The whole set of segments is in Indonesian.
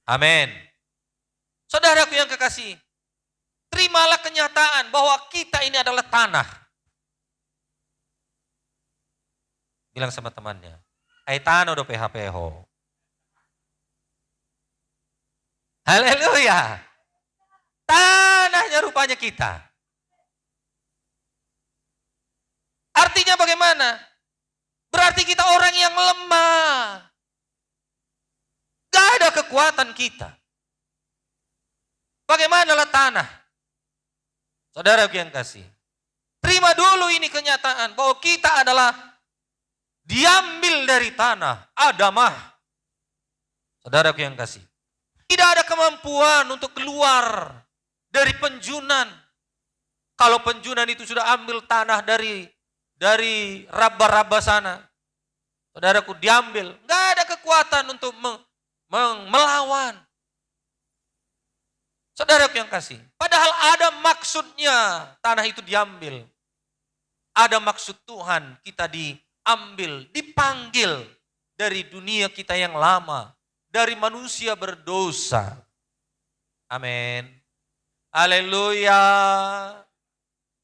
Amin. Saudaraku yang kekasih, terimalah kenyataan bahwa kita ini adalah tanah. Bilang sama temannya, "Ai tanah do PHP ho." Haleluya. Tanahnya rupanya kita. Artinya bagaimana? Berarti kita orang yang lemah. Gak ada kekuatan kita. Bagaimanalah tanah? Saudara yang kasih. Terima dulu ini kenyataan bahwa kita adalah diambil dari tanah, Adamah. Saudara yang kasih. Tidak ada kemampuan untuk keluar dari penjunan. Kalau penjunan itu sudah ambil tanah dari raba-raba sana, saudaraku, diambil. Gak ada kekuatan untuk melawan. Saudaraku yang kasih, padahal ada maksudnya tanah itu diambil. Ada maksud Tuhan kita diambil, dipanggil dari dunia kita yang lama, dari manusia berdosa. Amin. Haleluya.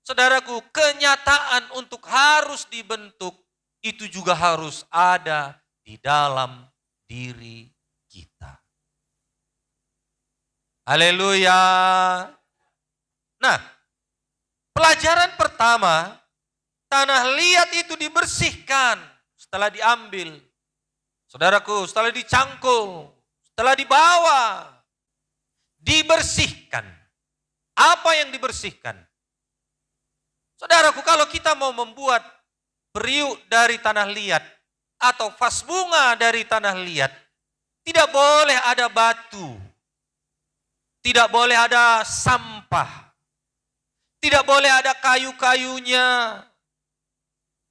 Saudaraku, kenyataan untuk harus dibentuk itu juga harus ada di dalam diri kita. Haleluya. Nah, pelajaran pertama, tanah liat itu dibersihkan setelah diambil. Saudaraku, setelah dicangkul, setelah dibawa, dibersihkan. Apa yang dibersihkan? Saudaraku, kalau kita mau membuat periuk dari tanah liat atau vas bunga dari tanah liat, tidak boleh ada batu, tidak boleh ada sampah, tidak boleh ada kayu-kayunya,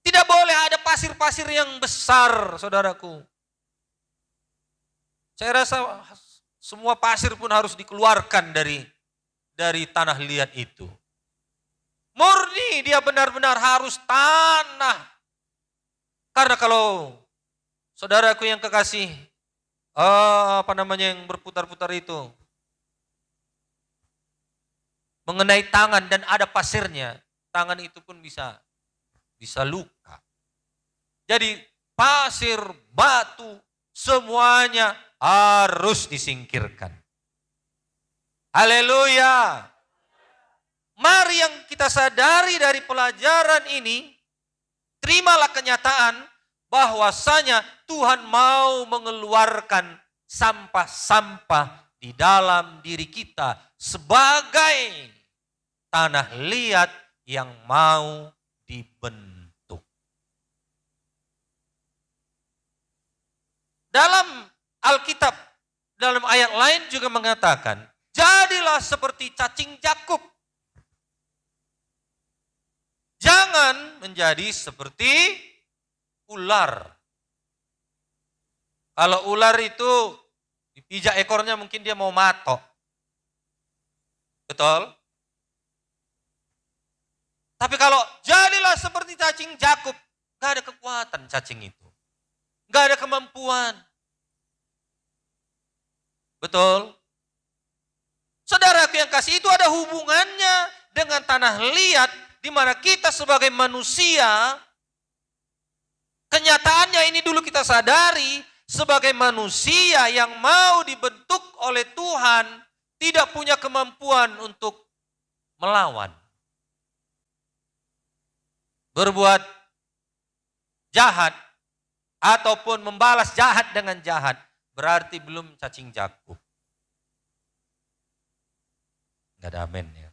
tidak boleh ada pasir-pasir yang besar, saudaraku. Saya rasa semua pasir pun harus dikeluarkan dari tanah liat itu. Murni dia benar-benar harus tanah. Karena kalau saudaraku yang kekasih, yang berputar-putar itu, mengenai tangan dan ada pasirnya, tangan itu pun bisa luka. Jadi pasir, batu, semuanya harus disingkirkan. Haleluya. Mari yang kita sadari dari pelajaran ini, terimalah kenyataan bahwasanya Tuhan mau mengeluarkan sampah-sampah di dalam diri kita sebagai tanah liat yang mau dibentuk. Dalam Alkitab, dalam ayat lain juga mengatakan, jadilah seperti cacing Yakub. Jangan menjadi seperti ular. Kalau ular itu dipijak ekornya mungkin dia mau matok. Betul? Tapi kalau jadilah seperti cacing Yakub, gak ada kekuatan cacing itu. Gak ada kemampuan. Betul? Saudaraku yang kasih, itu ada hubungannya dengan tanah liat, di mana kita sebagai manusia, kenyataannya ini dulu kita sadari, sebagai manusia yang mau dibentuk oleh Tuhan, tidak punya kemampuan untuk melawan. Berbuat jahat, ataupun membalas jahat dengan jahat, berarti belum cacing Yakub. Gak ada amin ya.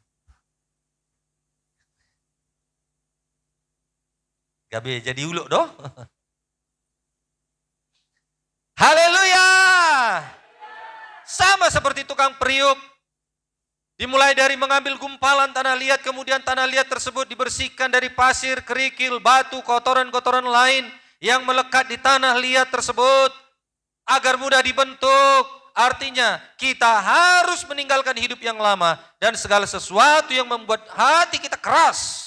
Gak bisa jadi uluk doh. Haleluya. Sama seperti tukang periuk. Dimulai dari mengambil gumpalan tanah liat, kemudian tanah liat tersebut dibersihkan dari pasir, kerikil, batu, kotoran-kotoran lain yang melekat di tanah liat tersebut agar mudah dibentuk. Artinya kita harus meninggalkan hidup yang lama dan segala sesuatu yang membuat hati kita keras.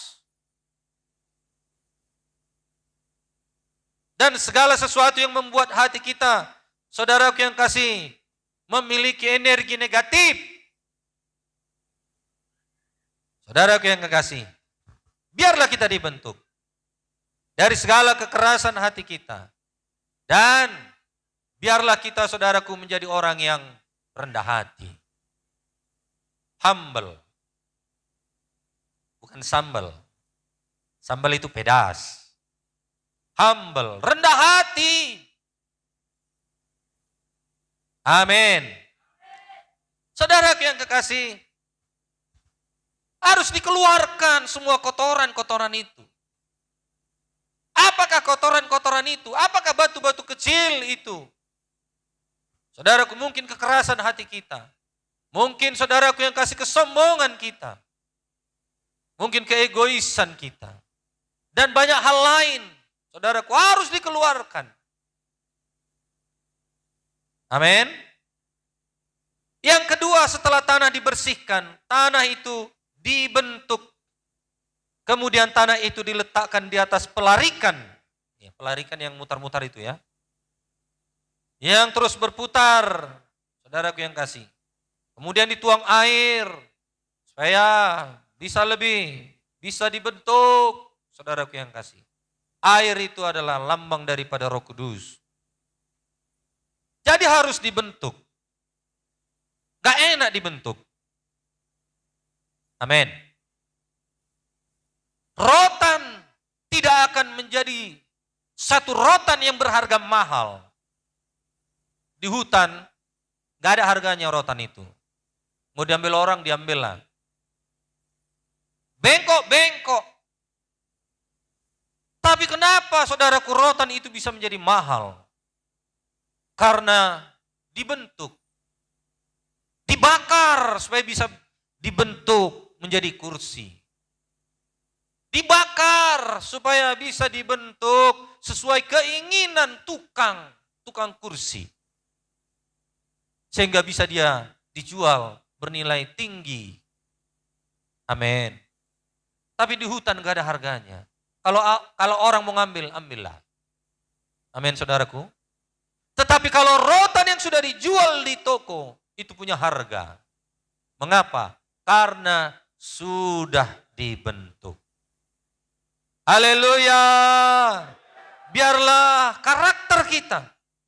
Dan segala sesuatu yang membuat hati kita, saudaraku yang kasih, memiliki energi negatif. Saudaraku yang kekasih, biarlah kita dibentuk dari segala kekerasan hati kita. Dan biarlah kita, saudaraku, menjadi orang yang rendah hati. Humble. Bukan sambal. Sambal itu pedas. Humble, rendah hati. Amin. Saudaraku yang kekasih, harus dikeluarkan semua kotoran-kotoran itu. Apakah kotoran-kotoran itu? Apakah batu-batu kecil itu? Saudaraku, mungkin kekerasan hati kita. Mungkin saudaraku yang kasih kesombongan kita. Mungkin keegoisan kita. Dan banyak hal lain. Saudaraku, harus dikeluarkan. Amin. Yang kedua, setelah tanah dibersihkan, tanah itu dibentuk. Kemudian tanah itu diletakkan di atas pelarikan. Ya, pelarikan yang mutar-mutar itu ya. Yang terus berputar. Saudaraku yang kasih. Kemudian dituang air. Supaya bisa dibentuk. Saudaraku yang kasih. Air itu adalah lambang daripada Roh Kudus. Jadi harus dibentuk. Gak enak dibentuk. Amin. Rotan tidak akan menjadi satu rotan yang berharga mahal. Di hutan gak ada harganya rotan itu. Mau diambil orang, diambillah. Bengkok-bengkok. Tapi kenapa saudaraku rotan itu bisa menjadi mahal? Karena dibentuk. Dibakar supaya bisa dibentuk menjadi kursi. Dibakar supaya bisa dibentuk sesuai keinginan tukang kursi. Sehingga bisa dia dijual bernilai tinggi. Amin. Tapi di hutan gak ada harganya. Kalau orang mau ngambil, ambillah. Amin saudaraku. Tetapi kalau rotan yang sudah dijual di toko, itu punya harga. Mengapa? Karena sudah dibentuk. Haleluya. Biarlah karakter kita,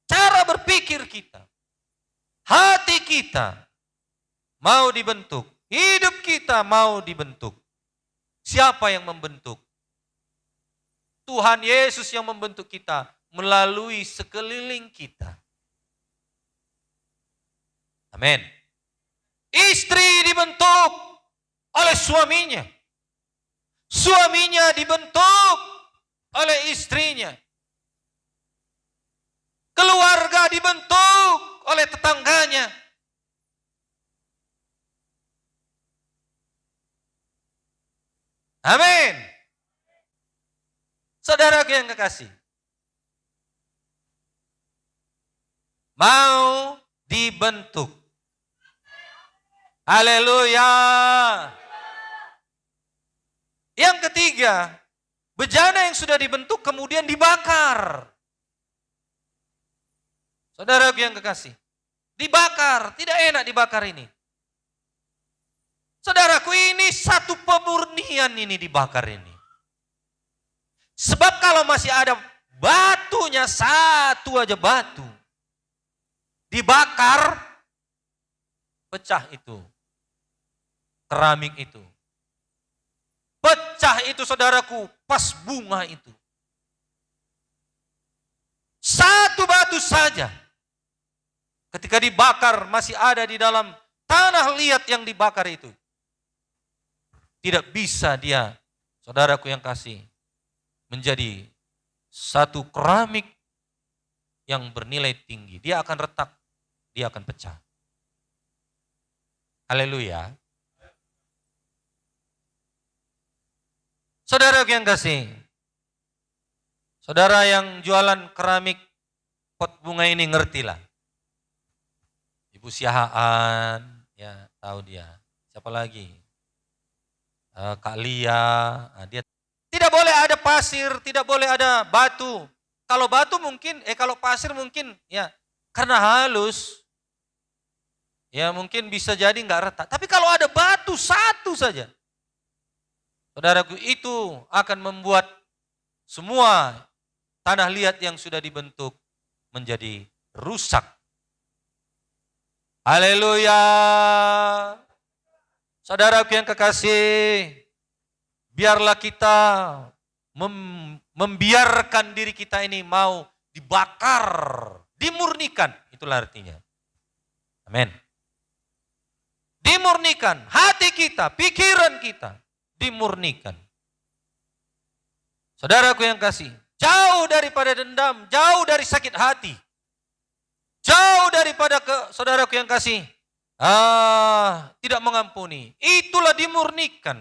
cara berpikir kita, hati kita mau dibentuk. Hidup kita mau dibentuk. Siapa yang membentuk? Tuhan Yesus yang membentuk kita melalui sekeliling kita. Amin. Istri dibentuk oleh suaminya. Suaminya dibentuk oleh istrinya. Keluarga dibentuk oleh tetangganya. Amin. Saudaraku yang kekasih. Mau dibentuk. Haleluya. Yang ketiga, bejana yang sudah dibentuk kemudian dibakar. Saudaraku yang kekasih, dibakar, tidak enak dibakar ini. Saudaraku, ini satu pemurnian ini dibakar ini. Sebab kalau masih ada batunya, satu aja batu, dibakar, pecah itu. Keramik itu. Pecah itu saudaraku, pas bunga itu. Satu batu saja. Ketika dibakar masih ada di dalam tanah liat yang dibakar itu. Tidak bisa dia, saudaraku yang kasih, menjadi satu keramik yang bernilai tinggi. Dia akan retak, dia akan pecah. Haleluya. Saudara yang kasih, saudara yang jualan keramik pot bunga ini ngertilah. Ibu Siahaan, ya tahu dia. Siapa lagi? Kak Lia, dia tidak boleh ada pasir, tidak boleh ada batu. Kalau batu mungkin, kalau pasir mungkin, ya karena halus. ya mungkin bisa jadi nggak retak. Tapi kalau ada batu satu saja, saudaraku, itu akan membuat semua tanah liat yang sudah dibentuk menjadi rusak. Haleluya. Saudaraku yang kekasih, biarlah kita membiarkan diri kita ini mau dibakar, dimurnikan. Itulah artinya. Amin. Dimurnikan hati kita, pikiran kita, dimurnikan. Saudaraku yang kasih, jauh daripada dendam, jauh dari sakit hati, jauh daripada saudaraku yang kasih, tidak mengampuni. Itulah dimurnikan.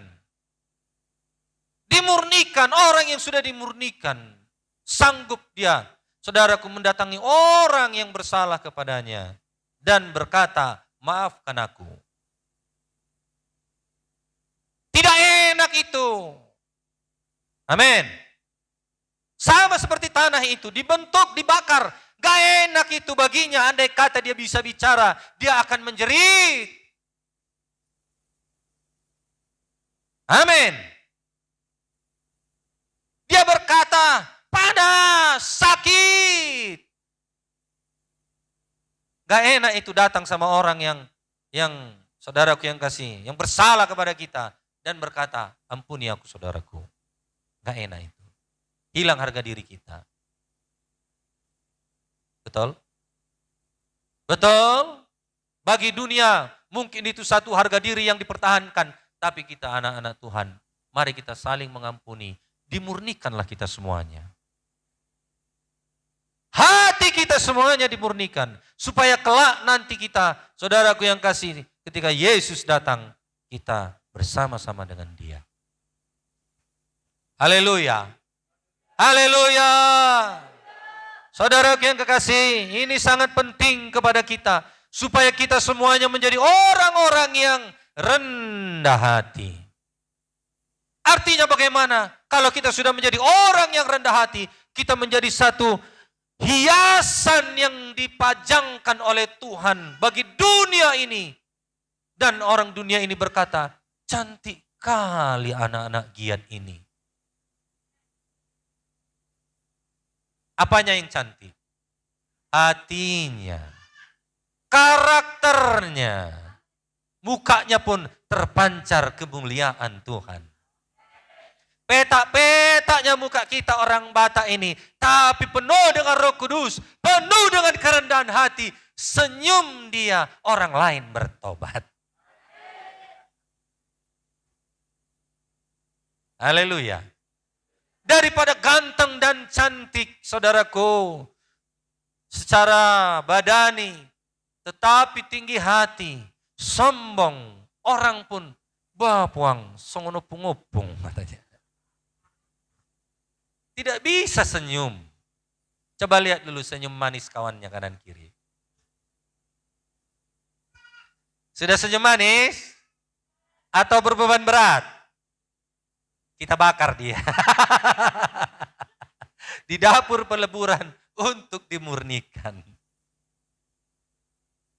Dimurnikan, orang yang sudah dimurnikan, sanggup dia, saudaraku, mendatangi orang yang bersalah kepadanya dan berkata, maafkan aku. Tidak enak itu. Amin. Sama seperti tanah itu, dibentuk, dibakar. Gak enak itu baginya, andai kata dia bisa bicara, dia akan menjerit. Amin. Dia berkata, panas, sakit. Gak enak itu datang sama orang yang saudaraku yang kasih, yang bersalah kepada kita dan berkata, ampuni aku saudaraku. Gak enak itu. Hilang harga diri kita. Betul? Betul? Bagi dunia mungkin itu satu harga diri yang dipertahankan. Tapi kita anak-anak Tuhan, mari kita saling mengampuni. Dimurnikanlah kita semuanya. Hati kita semuanya dimurnikan. Supaya kelak nanti kita, saudaraku yang kasih, ketika Yesus datang, kita bersama-sama dengan dia. Haleluya. Haleluya. Saudaraku yang kekasih, ini sangat penting kepada kita. Supaya kita semuanya menjadi orang-orang yang rendah hati. Artinya bagaimana? Kalau kita sudah menjadi orang yang rendah hati, kita menjadi satu hiasan yang dipajangkan oleh Tuhan bagi dunia ini. Dan orang dunia ini berkata, cantik kali anak-anak Giat ini. Apanya yang cantik? Hatinya, karakternya, mukanya pun terpancar kemuliaan Tuhan. Petak-petaknya muka kita orang Batak ini, tapi penuh dengan Roh Kudus, penuh dengan kerendahan hati, senyum dia, orang lain bertobat. Haleluya. Daripada ganteng dan cantik, saudaraku, secara badani, tetapi tinggi hati, sombong, orang pun bapuang, songonopung-opung katanya. Tidak bisa senyum. Coba lihat dulu senyum manis kawannya kanan kiri. Sudah senyum manis? Atau berbeban berat? Kita bakar dia. Di dapur peleburan untuk dimurnikan.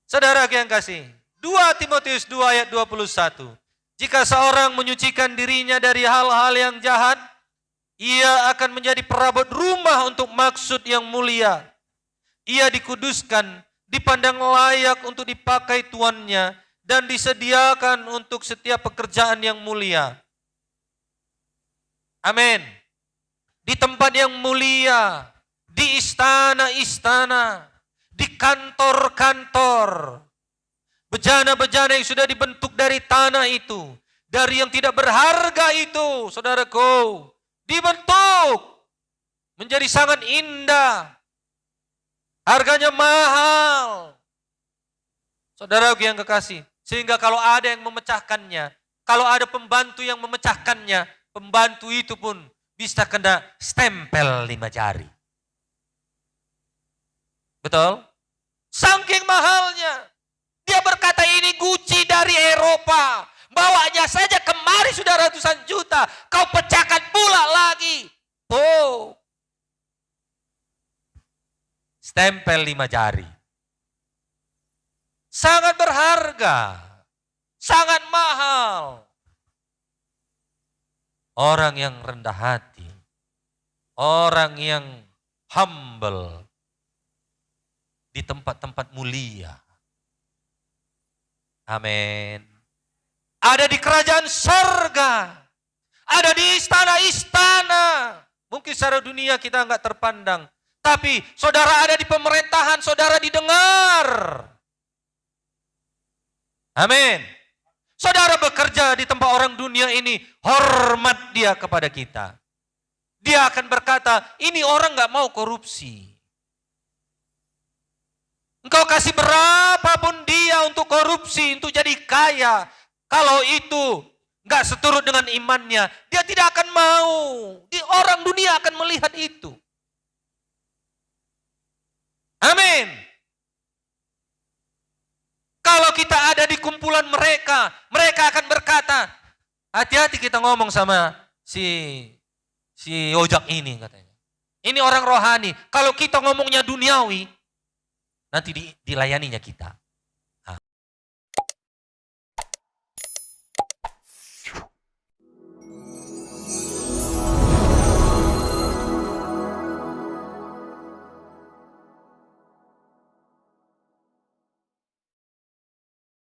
Saudara yang kasih, 2 Timotius 2 ayat 21. Jika seorang menyucikan dirinya dari hal-hal yang jahat, ia akan menjadi perabot rumah untuk maksud yang mulia. Ia dikuduskan, dipandang layak untuk dipakai tuannya, dan disediakan untuk setiap pekerjaan yang mulia. Amin. Di tempat yang mulia, di istana-istana, di kantor-kantor, bejana-bejana yang sudah dibentuk dari tanah itu, dari yang tidak berharga itu, saudaraku, dibentuk menjadi sangat indah, harganya mahal. Saudaraku yang kekasih, sehingga kalau ada yang memecahkannya, kalau ada pembantu yang memecahkannya, pembantu itu pun bisa kena stempel 5 jari. Betul? Saking mahalnya. Dia berkata ini Gucci dari Eropa. Bawanya saja kemari sudah ratusan juta. Kau pecahkan pula lagi. Tuh. Stempel 5 jari. sangat berharga, sangat mahal. Orang yang rendah hati, orang yang humble di tempat-tempat mulia. Amin. Ada di kerajaan sorga, ada di istana-istana. Mungkin secara dunia kita enggak terpandang, tapi saudara ada di pemerintahan, saudara didengar. Amin. Saudara bekerja di tempat orang dunia ini, hormat dia kepada kita. Dia akan berkata, ini orang gak mau korupsi. Engkau kasih berapapun dia untuk korupsi, untuk jadi kaya. Kalau itu gak seturut dengan imannya, dia tidak akan mau. Orang dunia akan melihat itu. Amin. Kalau kita ada di kumpulan mereka, mereka akan berkata, hati-hati kita ngomong sama si ojak ini katanya. Ini orang rohani. Kalau kita ngomongnya duniawi, nanti dilayaninya kita.